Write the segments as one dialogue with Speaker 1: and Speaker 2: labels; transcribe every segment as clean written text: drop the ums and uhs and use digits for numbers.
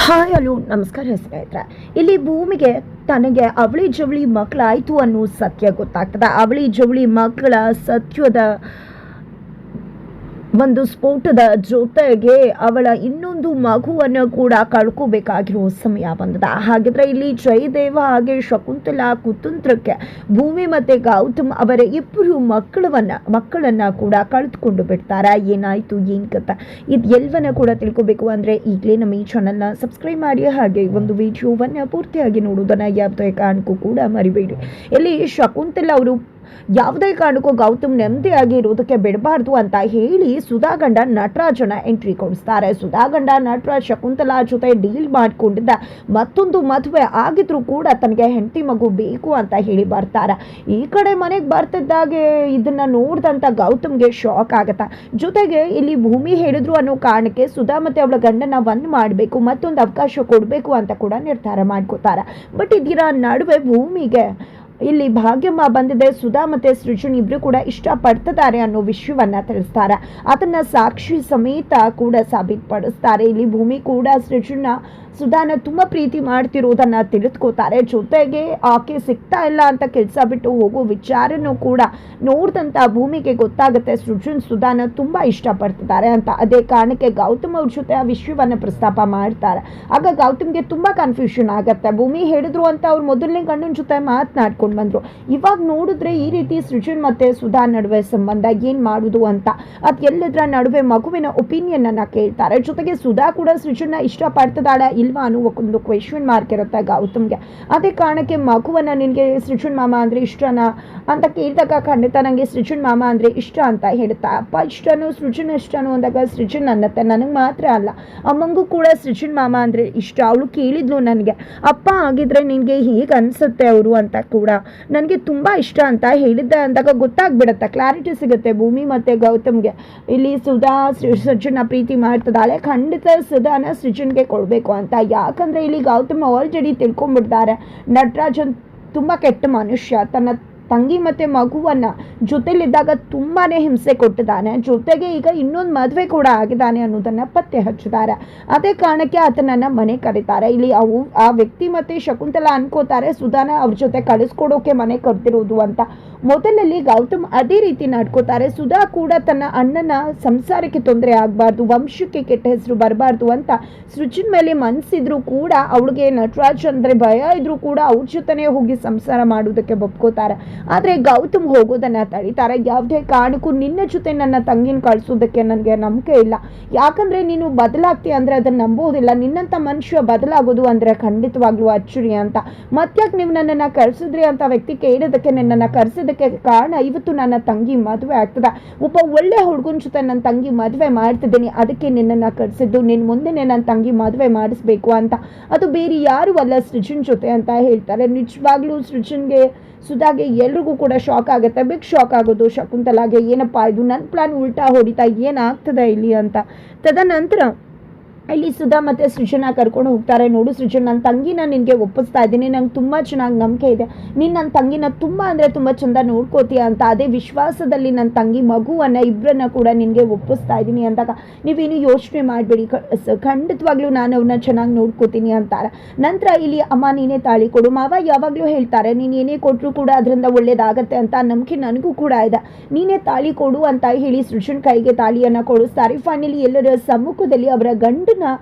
Speaker 1: Hi hello ನಮಸ್ಕಾರ ಸ್ನೇಹಿತರೆ. ಇಲ್ಲಿ ಭೂಮಿಗೆ ತನಗೆ ಅವಳಿ ಜವಳಿ ಮಕ್ಕಳಾಯಿತು ಅನ್ನೋ ಸತ್ಯ ಗೊತ್ತಾಗ್ತದೆ. ಅವಳಿ ಜವಳಿ ಮಕ್ಕಳ ಸತ್ಯದ ಒಂದು ಸ್ಫೋಟದ ಜೊತೆಗೆ ಅವಳ ಇನ್ನೊಂದು ಮಗುವನ್ನು ಕೂಡ ಕಳ್ಕೋಬೇಕಾಗಿರೋ ಸಮಯ ಬಂದಿದೆ. ಹಾಗಿದ್ರೆ ಇಲ್ಲಿ ಜಯದೇವ ಹಾಗೆ ಶಕುಂತಲಾ ಕುತಂತ್ರಕ್ಕೆ ಭೂಮಿ ಮತ್ತೆ ಗೌತಮ್ ಅವರ ಇಬ್ಬರು ಮಕ್ಕಳನ್ನ ಕೂಡ ಕಳೆದುಕೊಂಡು ಬಿಡ್ತಾರೆ. ಏನಾಯ್ತು ಏನ್ ಕಥೆ ಇದು ಎಲ್ಲವನ್ನ ಕೂಡ ತಿಳ್ಕೊಬೇಕು ಅಂದ್ರೆ ಈಗಲೇ ನಮ್ಮ ಈ ಚಾನಲ್ನ ಸಬ್ಸ್ಕ್ರೈಬ್ ಮಾಡಿ, ಹಾಗೆ ಒಂದು ವಿಡಿಯೋವನ್ನ ಪೂರ್ತಿಯಾಗಿ ನೋಡುವುದನ್ನ ಯಾವುದೇ ಕಾರಣಕ್ಕೂ ಕೂಡ ಮರಿಬೇಡಿ. ಇಲ್ಲಿ ಶಕುಂತಲಾ ಅವರು ಯಾವುದೇ ಕಾರಣಕ್ಕೂ ಗೌತಮ್ ನೆಮ್ಮದಿಯಾಗಿ ಇರೋದಕ್ಕೆ ಬಿಡಬಾರ್ದು ಅಂತ ಹೇಳಿ ಸುಧಾಗಂಡ ನಟರಾಜನ ಎಂಟ್ರಿ ಕೊಡಿಸ್ತಾರೆ. ಸುಧಾಗಂಡ ನಟರಾಜ್ ಶಕುಂತಲಾ ಜೊತೆ ಡೀಲ್ ಮಾಡ್ಕೊಂಡಿದ್ದ ಮತ್ತೊಂದು ಮದುವೆ ಆಗಿದ್ರು ಕೂಡ ತನಗೆ ಹೆಂಡತಿ ಮಗು ಬೇಕು ಅಂತ ಹೇಳಿ ಬರ್ತಾರೆ. ಈ ಕಡೆ ಮನೆಗೆ ಬರ್ತಿದ್ದಾಗೆ ಇದನ್ನ ನೋಡಿದಂತ ಗೌತಮ್ಗೆ ಶಾಕ್ ಆಗತ್ತೆ. ಜೊತೆಗೆ ಇಲ್ಲಿ ಭೂಮಿ ಹೇಳಿದ್ರು ಅನ್ನೋ ಕಾರಣಕ್ಕೆ ಸುಧಾ ಮತ್ತೆ ಅವಳ ಗಂಡನ ಒಂದ್ ಮಾಡಬೇಕು, ಮತ್ತೊಂದು ಅವಕಾಶ ಕೊಡಬೇಕು ಅಂತ ಕೂಡ ನಿರ್ಧಾರ ಮಾಡ್ಕೋತಾರೆ. ಬಟ್ ಇದರ ನಡುವೆ ಭೂಮಿಗೆ ಇಲ್ಲಿ ಭಾಗ್ಯಮ್ಮ ಬಂದಿದೆ, ಸುಧಾ ಮತ್ತೆ ಸೃಜನ್ ಇಬ್ರು ಕೂಡ ಇಷ್ಟಪಡ್ತಿದ್ದಾರೆ ಅನ್ನೋ ವಿಷಯವನ್ನ ತಿಳಿಸ್ತಾರೆ. ಅದನ್ನ ಸಾಕ್ಷಿ ಸಮೇತ ಕೂಡ ಸಾಬೀತುಪಡಿಸ್ತಾರೆ. ಇಲ್ಲಿ ಭೂಮಿ ಕೂಡ ಸೃಜನ್ನ ಸುಧಾನ ತುಂಬಾ ಪ್ರೀತಿ ಮಾಡ್ತಿರೋದನ್ನ ತಿಳಿದುಕೋತಾರೆ. ಜೊತೆಗೆ ಆಕೆ ಸಿಗ್ತಾ ಇಲ್ಲ ಅಂತ ಕೆಲಸ ಬಿಟ್ಟು ಹೋಗೋ ವಿಚಾರನೂ ಕೂಡ ನೋಡ್ದಂತ ಭೂಮಿಗೆ ಗೊತ್ತಾಗುತ್ತೆ ಸೃಜನ್ ಸುಧಾನ ತುಂಬಾ ಇಷ್ಟಪಡ್ತಿದ್ದಾರೆ ಅಂತ. ಅದೇ ಕಾರಣಕ್ಕೆ ಗೌತಮ್ ಅವ್ರ ಜೊತೆ ಆ ವಿಷಯವನ್ನ ಪ್ರಸ್ತಾಪ ಮಾಡ್ತಾರೆ. ಆಗ ಗೌತಮ್ಗೆ ತುಂಬಾ ಕನ್ಫ್ಯೂಷನ್ ಆಗತ್ತೆ. ಭೂಮಿ ಹೇಳಿದ್ರು ಅಂತ ಅವ್ರು ಮೊದಲನೇ ಗಂಡನ ಜೊತೆ ಮಾತನಾಡ್ಕೊಂಡು ಬಂದ್ರು. ಇವಾಗ ನೋಡಿದ್ರೆ ಈ ರೀತಿ ಸೃಜನ್ ಮತ್ತೆ ಸುಧಾ ನಡುವೆ ಸಂಬಂಧ ಏನ್ ಮಾಡುದು ಅಂತ ಅದ್ ಎಲ್ಲದ್ರ ನಡುವೆ ಮಗುವಿನ ಒಪಿನಿಯನ್ ಅನ್ನ ಕೇಳ್ತಾರೆ. ಜೊತೆಗೆ ಸುಧಾ ಕೂಡ ಸೃಜನ್ನ ಇಷ್ಟಪಡ್ತಿದ್ದಾಳ ಇಲ್ವಾ ಅನ್ನೋ ಒಂದು ಕ್ವೆಶ್ಚನ್ ಮಾರ್ಕ್ ಇರುತ್ತೆ ಗೌತಮ್ಗೆ. ಅದೇ ಕಾರಣಕ್ಕೆ ಮಗುವನ್ನ ನಿನ್ಗೆ ಸೃಜನ್ ಮಾಮ ಅಂದ್ರೆ ಇಷ್ಟನಾ ಅಂತ ಕೇಳಿದಾಗ ಖಂಡಿತ ನಂಗೆ ಸೃಜನ್ ಮಾಮ ಅಂದ್ರೆ ಇಷ್ಟ ಅಂತ ಹೇಳ್ತಾ. ಅಪ್ಪ ಇಷ್ಟನೋ ಸೃಜನ್ ಇಷ್ಟನೋ ಅಂದಾಗ ಸೃಜನ್ ಅನ್ನತ್ತೆ ನನಗೆ ಮಾತ್ರ ಅಲ್ಲ ಅಮ್ಮಂಗೂ ಕೂಡ ಸೃಜನ್ ಮಾಮ ಅಂದ್ರೆ ಇಷ್ಟ. ಅವಳು ಕೇಳಿದ್ಲು ನನಗೆ, ಅಪ್ಪ ಆಗಿದ್ರೆ ನಿನ್ಗೆ ಹೇಗೆ ಅನ್ಸುತ್ತೆ ಅವರು ಅಂತ ಕೂಡ ನನಗೆ ತುಂಬಾ ಇಷ್ಟ ಅಂತ ಹೇಳಿದ್ದೆ ಅಂದಾಗ ಗೊತ್ತಾಗ್ಬಿಡತ್ತೆ, ಕ್ಲಾರಿಟಿ ಸಿಗುತ್ತೆ ಭೂಮಿ ಮತ್ತೆ ಗೌತಮ್ಗೆ. ಇಲ್ಲಿ ಸುಧಾ ಸೃಜನ್ನ ಪ್ರೀತಿ ಮಾಡ್ತಿದ್ದಾಳೆ, ಖಂಡಿತ ಸುಧಾನ ಸೃಜನ್ಗೆ ಕೊಡ್ಬೇಕು ಅಂತ. ಯಾಕಂದ್ರೆ ಇಲ್ಲಿ ಗೌತಮ್ ಆಲ್ರೆಡಿ ತಿಳ್ಕೊಂಡ್ಬಿಡ್ತಾರೆ ನಟರಾಜನ್ ತುಂಬಾ ಕೆಟ್ಟ ಮನುಷ್ಯ, ತನ್ನ ತಂಗಿ ಮತ್ತೆ ಮಗುವನ್ನ ಜೊತೆಲಿದ್ದಾಗ ತುಂಬಾನೇ ಹಿಂಸೆ ಕೊಟ್ಟಿದ್ದಾನೆ, ಜೊತೆಗೆ ಈಗ ಇನ್ನೊಂದು ಮದುವೆ ಕೂಡ ಆಗಿದ್ದಾನೆ ಅನ್ನೋದನ್ನ ಪತ್ತೆ ಹಚ್ಚಿದ್ದಾರೆ. ಅದೇ ಕಾರಣಕ್ಕೆ ಆತನನ್ನ ಮನೆ ಕರೀತಾರೆ. ಇಲ್ಲಿ ಆ ವ್ಯಕ್ತಿ ಮತ್ತೆ ಶಕುಂತಲಾ ಅನ್ಕೋತಾರೆ ಸುಧಾನ ಅವ್ರ ಜೊತೆ ಕಳಿಸ್ಕೊಡೋಕೆ ಮನೆ ಕರ್ತಿರೋದು ಅಂತ. ಮೊದಲಲ್ಲಿ ಗೌತಮ್ ಅದೇ ರೀತಿ ನಡ್ಕೋತಾರೆ. ಸುಧಾ ಕೂಡ ತನ್ನ ಅಣ್ಣನ ಸಂಸಾರಕ್ಕೆ ತೊಂದರೆ ಆಗ್ಬಾರ್ದು, ವಂಶಕ್ಕೆ ಕೆಟ್ಟ ಹೆಸರು ಬರಬಾರ್ದು ಅಂತ ಸೃಜನ್ ಮೇಲೆ ಮನ್ಸಿದ್ರು ಕೂಡ ಅವಳಿಗೆ ನಟರಾಜ್ ಅಂದ್ರೆ ಭಯ ಇದ್ರು ಕೂಡ ಅವ್ರ ಜೊತೆನೆ ಹೋಗಿ ಸಂಸಾರ ಮಾಡೋದಕ್ಕೆ ಒಪ್ಕೋತಾರೆ. ಆದ್ರೆ ಗೌತಮ್ ಹೋಗೋದನ್ನ ತಡೀತಾರೆ. ಯಾವುದೇ ಕಾರಣಕ್ಕೂ ನಿನ್ನ ಜೊತೆ ನನ್ನ ತಂಗಿನ ಕಳ್ಸೋದಕ್ಕೆ ನನಗೆ ನಂಬಿಕೆ ಇಲ್ಲ, ಯಾಕಂದ್ರೆ ನೀನು ಬದಲಾಗ್ತೀಯ ಅಂದ್ರೆ ಅದನ್ನ ನಂಬೋದಿಲ್ಲ, ನಿನ್ನಂತ ಮನುಷ್ಯ ಬದಲಾಗೋದು ಅಂದ್ರೆ ಖಂಡಿತವಾಗ್ಲೂ ಅಚ್ಚರಿ ಅಂತ. ಮತ್ಯಾಕೆ ನೀವು ನನ್ನನ್ನ ಕರ್ಸಿದ್ರಿ ಅಂತ ವ್ಯಕ್ತಿ ಕೇಳೋದಕ್ಕೆ ನನ್ನನ್ನ ಕರ್ಸಿದಕ್ಕೆ ಕಾರಣ ಇವತ್ತು ನನ್ನ ತಂಗಿ ಮದುವೆ ಆಗ್ತದ, ಒಬ್ಬ ಒಳ್ಳೆ ಹುಡುಗನ ಜೊತೆ ನನ್ನ ತಂಗಿ ಮದುವೆ ಮಾಡ್ತಿದ್ದೀನಿ, ಅದಕ್ಕೆ ನಿನ್ನನ್ನ ಕರ್ಸಿದ್ದು, ನಿನ್ ಮುಂದೆ ನನ್ನ ತಂಗಿ ಮದುವೆ ಮಾಡಿಸ್ಬೇಕು ಅಂತ. ಅದು ಬೇರೆ ಯಾರು ಅಲ್ಲ ಸೃಜನ್ ಜೊತೆ ಅಂತ ಹೇಳ್ತಾರೆ. ನಿಜವಾಗ್ಲೂ ಸೃಜನ್ಗೆ ಸುಧಾಗೆ ಎಲ್ರಿಗೂ ಕೂಡ ಶಾಕ್ ಆಗುತ್ತೆ. ಬಿಗ್ ಶಾಕ್ ಆಗೋದು ಶಕುಂತಲಾಗೆ, ಏನಪ್ಪಾ ಇದು ನನ್ನ ಪ್ಲಾನ್ ಉಲ್ಟಾ ಹೊಡಿತಾ ಏನಾಗ್ತದೆ ಇಲ್ಲಿ ಅಂತ. ತದನಂತರ ಇಲ್ಲಿ ಸುಧಾ ಮತ್ತೆ ಸೃಜನ ಕರ್ಕೊಂಡು ಹೋಗ್ತಾರೆ. ನೋಡು ಸೃಜನ್, ನನ್ನ ತಂಗಿನ ನಿನಗೆ ಒಪ್ಪಿಸ್ತಾ ಇದ್ದೀನಿ, ನಂಗೆ ತುಂಬ ಚೆನ್ನಾಗಿ ನಂಬಿಕೆ ಇದೆ, ನೀನು ನನ್ನ ತಂಗಿನ ತುಂಬ ಅಂದರೆ ತುಂಬ ಚಂದ ನೋಡ್ಕೋತೀಯ ಅಂತ. ಅದೇ ವಿಶ್ವಾಸದಲ್ಲಿ ನನ್ನ ತಂಗಿ ಮಗುವನ್ನು ಇಬ್ಬರನ್ನ ಕೂಡ ನಿನಗೆ ಒಪ್ಪಿಸ್ತಾ ಇದ್ದೀನಿ ಅಂದಾಗ ನೀವೇನು ಯೋಚನೆ ಮಾಡಬೇಡಿ, ಖಂಡಿತವಾಗ್ಲೂ ನಾನು ಅವ್ರನ್ನ ಚೆನ್ನಾಗಿ ನೋಡ್ಕೋತೀನಿ ಅಂತಾರೆ. ನಂತರ ಇಲ್ಲಿ ಅಮ್ಮ ನೀನೇ ತಾಳಿ ಕೊಡು, ಮಾವ ಯಾವಾಗಲೂ ಹೇಳ್ತಾರೆ ನೀನು ಏನೇ ಕೊಟ್ಟರು ಕೂಡ ಅದರಿಂದ ಒಳ್ಳೇದಾಗತ್ತೆ ಅಂತ, ನಂಬಿಕೆ ನನಗೂ ಕೂಡ ಇದೆ, ನೀನೇ ತಾಳಿ ಕೊಡು ಅಂತ ಹೇಳಿ ಸೃಜನ್ ಕೈಗೆ ತಾಳಿಯನ್ನು ಕೊಡಿಸ್ತಾರೆ. ಫೈನಲಿ ಎಲ್ಲರ ಸಮ್ಮುಖದಲ್ಲಿ ಅವರ ಗಂಡ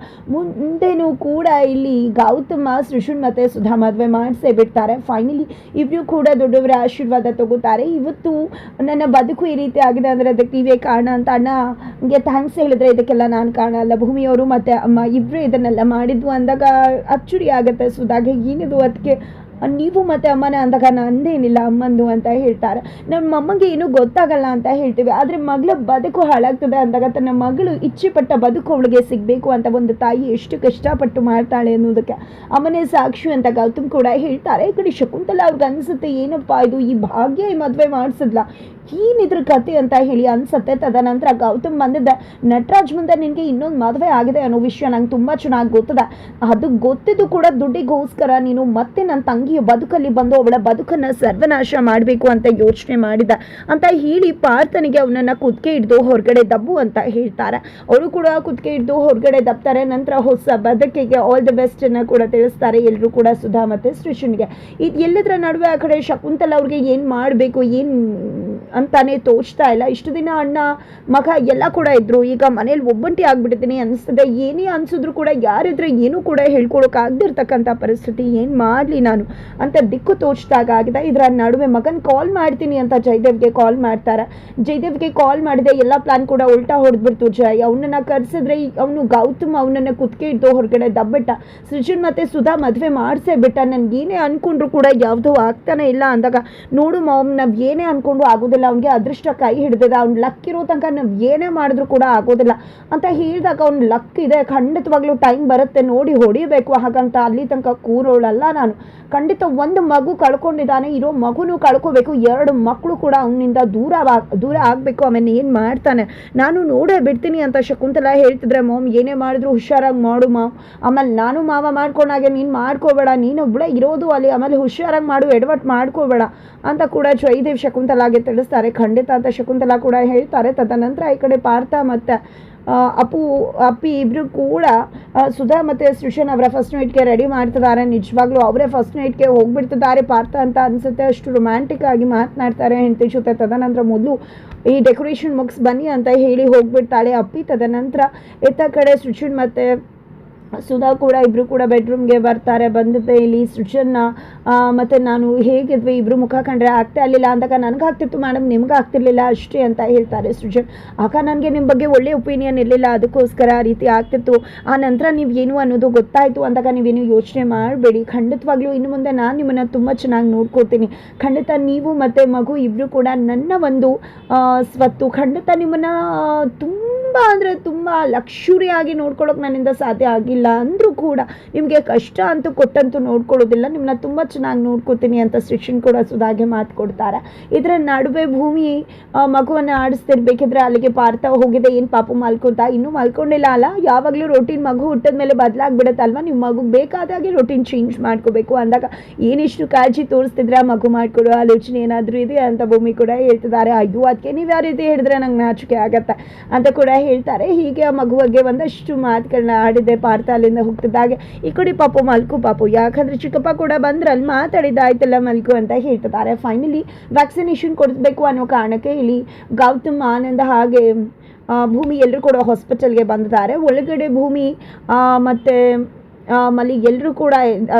Speaker 1: ಮುಂದೆನೂ ಕೂಡ ಇಲ್ಲಿ ಗೌತಮ ಸೃಜನ್ ಮತ್ತೆ ಸುಧಾ ಮದುವೆ ಮಾಡಿಸೇ ಬಿಡ್ತಾರೆ. ಫೈನಲಿ ಇಬ್ರು ಕೂಡ ದೊಡ್ಡವರ ಆಶೀರ್ವಾದ ತಗೋತಾರೆ. ಇವತ್ತು ನನ್ನ ಬದುಕು ಈ ರೀತಿ ಆಗಿದೆ ಅಂದ್ರೆ ಅದಕ್ಕೆ ನೀವೇ ಕಾರಣ ಅಂತ ಅಣ್ಣಗೆ ಥ್ಯಾಂಕ್ಸ್ ಹೇಳಿದ್ರೆ ಇದಕ್ಕೆಲ್ಲ ನಾನು ಕಾರಣ ಅಲ್ಲ, ಭೂಮಿಯವರು ಮತ್ತೆ ಅಮ್ಮ ಇಬ್ರು ಇದನ್ನೆಲ್ಲ ಮಾಡಿದ್ವು ಅಂದಾಗ ಅಚ್ಚುರಿ ಆಗುತ್ತೆ ಸುಧಾಗೆ, ಏನಿದು ಅದಕ್ಕೆ ನೀವು ಮತ್ತೆ ಅಮ್ಮನ ಅಂದಾಗ ನಂದೇನಿಲ್ಲ ಅಮ್ಮಂದು ಅಂತ ಹೇಳ್ತಾರೆ. ನಮ್ಮ ಅಮ್ಮಗೆ ಏನೂ ಗೊತ್ತಾಗಲ್ಲ ಅಂತ ಹೇಳ್ತೀವಿ, ಆದರೆ ಮಗಳ ಬದುಕು ಹಾಳಾಗ್ತದೆ ಅಂದಾಗ ತನ್ನ ಮಗಳು ಇಚ್ಛೆ ಪಟ್ಟ ಬದುಕು ಅವಳಿಗೆ ಸಿಗಬೇಕು ಅಂತ ಒಂದು ತಾಯಿ ಎಷ್ಟು ಕಷ್ಟಪಟ್ಟು ಮಾಡ್ತಾಳೆ ಅನ್ನೋದಕ್ಕೆ ಅಮ್ಮನೇ ಸಾಕ್ಷಿ ಅಂತ ಗೌತಮ್ ಕೂಡ ಹೇಳ್ತಾರೆ. ಈ ಕಡೆ ಶಕುಂತಲಾ ಅವ್ರಿಗೆ ಅನಿಸುತ್ತೆ ಏನಪ್ಪ ಇದು ಈ ಭಾಗ್ಯ ಈ ಮದುವೆ ಮಾಡಿಸಿದ್ಲ, ಏನಿದ್ರ ಕತೆ ಅಂತ ಹೇಳಿ ಅನ್ಸುತ್ತೆ. ತದನಂತರ ಗೌತಮ್ ಬಂದಿದ್ದ ನಟರಾಜ್ ಮುಂದೆ ನಿನಗೆ ಇನ್ನೊಂದು ಮದುವೆ ಆಗಿದೆ ಅನ್ನೋ ವಿಷಯ ನಂಗೆ ತುಂಬ ಚೆನ್ನಾಗಿ ಗೊತ್ತದೆ, ಅದು ಗೊತ್ತಿದ್ದು ಕೂಡ ದುಡ್ಡಿಗೋಸ್ಕರ ನೀನು ಮತ್ತೆ ನನ್ನ ತಂಗಿಯ ಬದುಕಲ್ಲಿ ಬಂದು ಅವಳ ಬದುಕನ್ನು ಸರ್ವನಾಶ ಮಾಡಬೇಕು ಅಂತ ಯೋಚನೆ ಮಾಡಿದ ಅಂತ ಹೇಳಿ ಪಾರ್ಥನಿಗೆ ಅವನನ್ನು ಕುತ್ತಿಗೆ ಹಿಡಿದು ಹೊರಗಡೆ ದಬ್ಬು ಅಂತ ಹೇಳ್ತಾರೆ. ಅವರು ಕೂಡ ಕುತ್ತಿಗೆ ಹಿಡಿದು ಹೊರಗಡೆ ದಬ್ತಾರೆ. ನಂತರ ಹೊಸ ಬದುಕಿಗೆ ಆಲ್ ದಿ ಬೆಸ್ಟ್ ಅನ್ನ ಕೂಡ ತಿಳಿಸ್ತಾರೆ ಎಲ್ಲರೂ ಕೂಡ ಸುಧಾ ಮತ್ತು ಸೃಜನ್ಗೆ. ಇದು ಎಲ್ಲದರ ನಡುವೆ ಆ ಕಡೆ ಶಕುಂತಲಾ ಅವ್ರಿಗೆ ಏನು ಮಾಡಬೇಕು ಏನು ಅಂತಾನೆ ತೋಚ್ತಾ ಇಲ್ಲ. ಇಷ್ಟು ದಿನ ಅಣ್ಣ ಮಗ ಎಲ್ಲ ಕೂಡ ಇದ್ರು, ಈಗ ಮನೇಲಿ ಒಬ್ಬಂಟಿ ಆಗ್ಬಿಟ್ಟಿದ್ದೀನಿ ಅನಿಸ್ತದೆ. ಏನೇ ಅನ್ಸಿದ್ರು ಕೂಡ ಯಾರಿದ್ರೆ ಏನೂ ಕೂಡ ಹೇಳ್ಕೊಳಕ್ಕಾಗದಿರ್ತಕ್ಕಂಥ ಪರಿಸ್ಥಿತಿ, ಏನು ಮಾಡಲಿ ನಾನು ಅಂತ ದಿಕ್ಕು ತೋಚ್ದಾಗ ಆಗಿದೆ. ಇದರ ನಡುವೆ ಮಗನ ಕಾಲ್ ಮಾಡ್ತೀನಿ ಅಂತ ಜಯದೇವ್ಗೆ ಕಾಲ್ ಮಾಡ್ತಾರೆ. ಜಯದೇವ್ಗೆ ಕಾಲ್ ಮಾಡಿದೆ, ಎಲ್ಲ ಪ್ಲಾನ್ ಕೂಡ ಉಲ್ಟಾ ಹೊಡೆದ್ಬಿಡ್ತು. ಜಯ್ ಅವನನ್ನು ಕರೆಸಿದ್ರೆ ಅವನು ಗೌತಮ್ ಅವನನ್ನು ಕುತ್ತಿಗೆ ಇದ್ದು ಹೊರಗಡೆ ದಬ್ಬಿಟ್ಟ. ಸೃಜನ್ ಮತ್ತು ಸುಧಾ ಮದುವೆ ಮಾಡಿಸೇ ಬಿಟ್ಟ. ನನ್ಗೆ ಏನೇ ಅಂದ್ಕೊಂಡ್ರು ಕೂಡ ಯಾವುದೂ ಆಗ್ತಾನೆ ಇಲ್ಲ ಅಂದಾಗ, ನೋಡು ಮಾಮ್, ನಾವು ಏನೇ ಅಂದ್ಕೊಂಡು ಆಗೋದಿಲ್ಲ, ಅವ್ನಿಗೆ ಅದೃಷ್ಟ ಕೈ ಹಿಡಿದಿದೆ, ಅವ್ನು ಲಕ್ ಇರೋ ತನಕ ನಾವು ಏನೇ ಮಾಡಿದ್ರು ಕೂಡ ಆಗೋದಿಲ್ಲ ಅಂತ ಹೇಳಿದಾಗ, ಅವ್ನು ಲಕ್ ಇದೆ, ಖಂಡಿತವಾಗ್ಲೂ ಟೈಮ್ ಬರುತ್ತೆ, ನೋಡಿ ಹೊಡಿಬೇಕು, ಹಾಗಂತ ಅಲ್ಲಿ ತನಕ ಕೂರೋಳಲ್ಲ ನಾನು. ಖಂಡಿತ ಒಂದು ಮಗು ಕಳ್ಕೊಂಡಿದ್ದಾನೆ, ಇರೋ ಮಗುನೂ ಕಳ್ಕೋಬೇಕು, 2 ಮಕ್ಕಳು ಕೂಡ ಅವನಿಂದ ದೂರ ಆಗಬೇಕು, ಆಮೇಲೆ ಏನು ಮಾಡ್ತಾನೆ ನಾನು ನೋಡೇ ಬಿಡ್ತೀನಿ ಅಂತ ಶಕುಂತಲಾ ಹೇಳ್ತಿದ್ರೆ, ಮಾಮ್ ಏನೇ ಮಾಡಿದ್ರು ಹುಷಾರಾಗಿ ಮಾಡು ಮಾಮ್, ಆಮೇಲೆ ನಾನು ಮಾವ ಮಾಡ್ಕೊಂಡಾಗೆ ನೀನು ಮಾಡ್ಕೋಬೇಡ, ನೀನು ಒಬ್ಬಳೇ ಇರೋದು ಅಲ್ಲಿ, ಆಮೇಲೆ ಹುಷಾರಾಗಿ ಮಾಡು, ಎಡವಟ್ಟು ಮಾಡ್ಕೋಬೇಡ ಅಂತ ಕೂಡ ಜಯದೇವ್ ಶಕುಂತಲಾಗೆ ತಿಳಿಸ್ತಾರೆ. ಖಂಡಿತ ಅಂತ ಶಕುಂತಲಾ ಕೂಡ ಹೇಳ್ತಾರೆ. ತದನಂತರ ಈ ಕಡೆ ಪಾರ್ಥ ಮತ್ತು ಅಪ್ಪಿ ಇಬ್ಬರು ಕೂಡ ಸುಧಾ ಮತ್ತು ಸೃಜನ್ ಅವರ ಫಸ್ಟ್ ನೈಟ್ಗೆ ರೆಡಿ ಮಾಡ್ತಿದ್ದಾರೆ. ನಿಜವಾಗ್ಲೂ ಅವರೇ ಫಸ್ಟ್ ನೈಟ್ಗೆ ಹೋಗ್ಬಿಡ್ತಿದ್ದಾರೆ ಪಾರ್ಥ ಅಂತ ಅನಿಸುತ್ತೆ. ಅಷ್ಟು ರೊಮ್ಯಾಂಟಿಕ್ ಆಗಿ ಮಾತನಾಡ್ತಾರೆ ಹೆಂಡತಿ ಜೊತೆ. ತದನಂತರ ಮೊದಲು ಈ ಡೆಕೋರೇಷನ್ ಮುಗಿಸ್ ಬನ್ನಿ ಅಂತ ಹೇಳಿ ಹೋಗ್ಬಿಡ್ತಾಳೆ ಅಪ್ಪಿ. ತದನಂತರ ಎತ್ತ ಕಡೆ ಸೃಜನ್ ಮತ್ತು ಸುಧಾ ಕೂಡ ಇಬ್ಬರು ಕೂಡ ಬೆಡ್ರೂಮ್ಗೆ ಬರ್ತಾರೆ. ಬಂದಿದ್ದೆ ಇಲ್ಲಿ ಸೃಜನ್ನ ಮತ್ತು ನಾನು ಹೇಗಿದ್ವಿ, ಇಬ್ಬರು ಮುಖ ಕಂಡ್ರೆ ಆಗ್ತಾ ಇರಲಿಲ್ಲ ಅಂದಾಗ, ನನಗೆ ಆಗ್ತಿತ್ತು ಮೇಡಮ್, ನಿಮ್ಗೆ ಆಗ್ತಿರ್ಲಿಲ್ಲ ಅಷ್ಟೇ ಅಂತ ಹೇಳ್ತಾರೆ ಸೃಜನ್. ಆಗ ನನಗೆ ನಿಮ್ಮ ಬಗ್ಗೆ ಒಳ್ಳೆ ಒಪಿನಿಯನ್ ಇರಲಿಲ್ಲ, ಅದಕ್ಕೋಸ್ಕರ ಆ ರೀತಿ ಆಗ್ತಿತ್ತು. ಆ ನಂತರ ನೀವು ಏನು ಅನ್ನೋದು ಗೊತ್ತಾಯಿತು ಅಂದಾಗ ನೀವೇನು ಯೋಚನೆ ಮಾಡಬೇಡಿ, ಖಂಡಿತವಾಗ್ಲೂ ಇನ್ನು ಮುಂದೆ ನಾನು ನಿಮ್ಮನ್ನು ತುಂಬ ಚೆನ್ನಾಗಿ ನೋಡ್ಕೋತೀನಿ. ಖಂಡಿತ ನೀವು ಮತ್ತು ಮಗು ಇಬ್ಬರು ಕೂಡ ನನ್ನ ಒಂದು ಸ್ವತ್ತು. ಖಂಡಿತ ನಿಮ್ಮನ್ನು ತುಂಬ ಅಂದರೆ ತುಂಬ ಲಕ್ಷುರಿಯಾಗಿ ನೋಡ್ಕೊಳ್ಳೋಕೆ ನನ್ನಿಂದ ಸಾಧ್ಯ ಆಗಿಲ್ಲ ಅಂದರೂ ಕೂಡ ನಿಮಗೆ ಕಷ್ಟ ಅಂತೂ ಕೊಟ್ಟಂತೂ ನೋಡ್ಕೊಳ್ಳೋದಿಲ್ಲ, ನಿಮ್ಮನ್ನ ತುಂಬ ಚೆನ್ನಾಗಿ ನೋಡ್ಕೋತೀನಿ ಅಂತ ಸೃಜನ್ ಕೂಡ ಸುಧಾಗೆ ಮಾತು ಕೊಡ್ತಾರೆ. ಇದರ ನಡುವೆ ಭೂಮಿ ಮಗುವನ್ನು ಆಡಿಸ್ತಿರ್ಬೇಕಿದ್ರೆ ಅಲ್ಲಿಗೆ ಪಾರ್ಥ ಹೋಗಿದೆ. ಏನು ಪಾಪು ಮಲ್ಕೊಂತ, ಇನ್ನೂ ಮಲ್ಕೊಂಡಿಲ್ಲ ಅಲ್ಲ, ಯಾವಾಗಲೂ ರೊಟೀನ್ ಮಗು ಹುಟ್ಟಿದ ಮೇಲೆ ಬದಲಾಗ್ಬಿಡುತ್ತಲ್ವ, ನಿಮ್ಮ ಮಗು ಬೇಕಾದಾಗೆ ರೊಟೀನ್ ಚೇಂಜ್ ಮಾಡ್ಕೋಬೇಕು ಅಂದಾಗ ಏನಿಷ್ಟು ಕಾಳಜಿ ತೋರಿಸ್ತಿದ್ರೆ ಮಗು ಮಾಡಿಕೊಡೋ ಆಲೋಚನೆ ಏನಾದರೂ ಇದೆ ಅಂತ ಭೂಮಿ ಕೂಡ ಹೇಳ್ತಿದ್ದಾರೆ. ಅಯ್ಯೋ ಅದಕ್ಕೆ ನೀವು ಯಾವ ರೀತಿ ಹೇಳಿದ್ರೆ ನಂಗೆ ನಾಚಿಕೆ ಆಗತ್ತೆ ಅಂತ ಕೂಡ ಹೇಳ್ತಾರೆ. ಹೀಗೆ ಆ ಮಗುವಿಗೆ ಒಂದಷ್ಟು ಮಾತುಗಳನ್ನ ಆಡಿದೆ ಪಾರ್ಥ ಅಲ್ಲಿಂದ ಹೋಗ್ತಿದ್ದಾಗೆ. ಈ ಕಡೆ ಪಾಪು ಮಲ್ಕು ಪಾಪು, ಯಾಕಂದ್ರೆ ಚಿಕ್ಕಪ್ಪ ಕೂಡ ಬಂದ್ರಲ್ಲಿ ಮಾತಾಡಿದ್ದಾಯ್ತಲ್ಲ ಮಲ್ಕು ಅಂತ ಹೇಳ್ತಿದ್ದಾರೆ. ಫೈನಲಿ ವ್ಯಾಕ್ಸಿನೇಷನ್ ಕೊಡಿಸ್ಬೇಕು ಅನ್ನೋ ಕಾರಣಕ್ಕೆ ಇಲ್ಲಿ ಗೌತಮ್, ಆನಂದ ಹಾಗೆ ಭೂಮಿ ಎಲ್ಲರೂ ಕೂಡ ಹಾಸ್ಪಿಟಲ್ಗೆ ಬಂದಿದ್ದಾರೆ. ಒಳಗಡೆ ಭೂಮಿ ಮತ್ತು ಮಲ್ಲಿ ಎಲ್ಲರೂ ಕೂಡ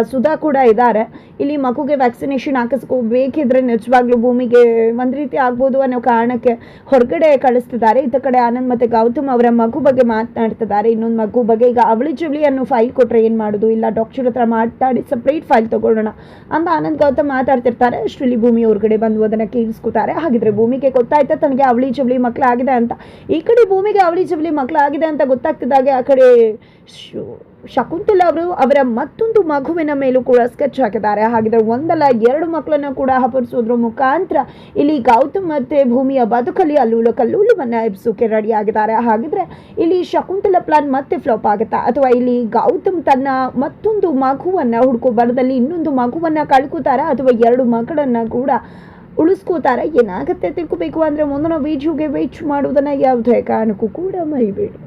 Speaker 1: ಸುಧಾ ಕೂಡ ಇದ್ದಾರೆ. ಇಲ್ಲಿ ಮಗುಗೆ ವ್ಯಾಕ್ಸಿನೇಷನ್ ಹಾಕಿಸ್ಕೋಬೇಕಿದ್ರೆ ನಿಜವಾಗ್ಲೂ ಭೂಮಿಗೆ ಒಂದು ರೀತಿ ಆಗ್ಬೋದು ಅನ್ನೋ ಕಾರಣಕ್ಕೆ ಹೊರಗಡೆ ಕಳಿಸ್ತಿದ್ದಾರೆ. ಇತ್ತ ಕಡೆ ಆನಂದ್ ಮತ್ತು ಗೌತಮ್ ಅವರ ಮಗು ಬಗ್ಗೆ ಮಾತನಾಡ್ತಿದ್ದಾರೆ. ಇನ್ನೊಂದು ಮಗು ಬಗ್ಗೆ ಈಗ ಅವಳಿ ಜವಳಿ ಅನ್ನೋ ಫೈಲ್ ಕೊಟ್ಟರೆ ಏನು ಮಾಡೋದು, ಇಲ್ಲ ಡಾಕ್ಟರ್ ಹತ್ರ ಮಾತಾಡಿ ಸಪ್ರೇಟ್ ಫೈಲ್ ತೊಗೊಳ್ಳೋಣ ಅಂತ ಆನಂದ್ ಗೌತಮ್ ಮಾತಾಡ್ತಿರ್ತಾರೆ. ಅಷ್ಟರಲ್ಲಿ ಭೂಮಿ ಹೊರಗಡೆ ಬಂದು ಅದನ್ನು ಕೇಳಿಸ್ಕೊತಾರೆ. ಹಾಗಿದ್ರೆ ಭೂಮಿಗೆ ಗೊತ್ತಾಯ್ತಾ ತನಗೆ ಅವಳಿ ಜವಳಿ ಮಕ್ಕಳಾಗಿದೆ ಅಂತ. ಈ ಕಡೆ ಭೂಮಿಗೆ ಅವಳಿ ಜವಳಿ ಮಕ್ಕಳಾಗಿದೆ ಅಂತ ಗೊತ್ತಾಗ್ತಿದ್ದಾಗೆ ಆ ಕಡೆ ಶಕುಂತಲಾ ಅವರು ಅವರ ಮತ್ತೊಂದು ಮಗುವಿನ ಮೇಲೂ ಕೂಡ ಸ್ಕೆಚ್ ಹಾಕಿದ್ದಾರೆ. ಹಾಗಿದ್ರೆ 1 ಅಲ್ಲ 2 ಮಕ್ಕಳನ್ನು ಕೂಡ ಅಪಹರಿಸೋದ್ರ ಮುಖಾಂತರ ಇಲ್ಲಿ ಗೌತಮ್ ಮತ್ತೆ ಭೂಮಿಯ ಬದುಕಲ್ಲಿ ಅಲ್ಲೂಲ ಕಲ್ಲೂಲವನ್ನ ಎಬ್ಸೋಕೆ ರೆಡಿ ಆಗಿದ್ದಾರೆ. ಹಾಗಿದ್ರೆ ಇಲ್ಲಿ ಶಕುಂತಲಾ ಪ್ಲಾನ್ ಮತ್ತೆ ಫ್ಲಾಪ್ ಆಗುತ್ತಾ, ಅಥವಾ ಇಲ್ಲಿ ಗೌತಮ್ ತನ್ನ ಮತ್ತೊಂದು ಮಗುವನ್ನ ಹುಡುಕೋ ಬರದಲ್ಲಿ ಇನ್ನೊಂದು ಮಗುವನ್ನ ಕಳ್ಕೋತಾರ, ಅಥವಾ 2 ಮಕ್ಕಳನ್ನ ಕೂಡ ಉಳಿಸ್ಕೋತಾರ, ಏನಾಗುತ್ತೆ ತಿಳ್ಕೋಬೇಕು ಅಂದ್ರೆ ಮುಂದಿನ ವಿಡಿಯೋಗೆ ವೇಟ್ ಮಾಡೋದನ್ನ ಯಾವುದೇ ಕಾರಣಕ್ಕೂ ಕೂಡ ಮರಿಬೇಡಿ.